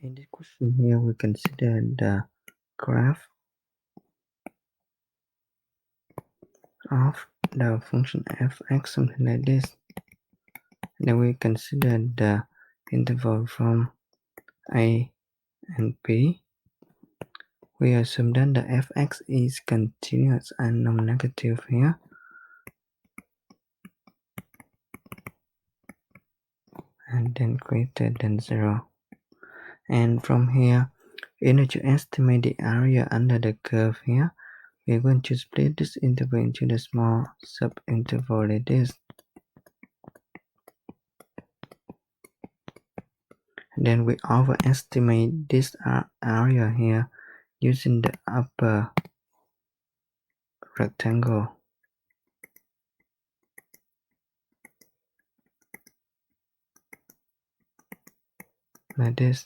In this question here, we consider the graph of the function f(x), something like this. Then we consider the interval from a and b. We assume that the f(x) is continuous and non-negative here. And then greater than 0. And from here, in order to estimate the area under the curve here, we're going to split this interval into the small sub-interval like this. And then we overestimate this area here using the upper rectangle like this.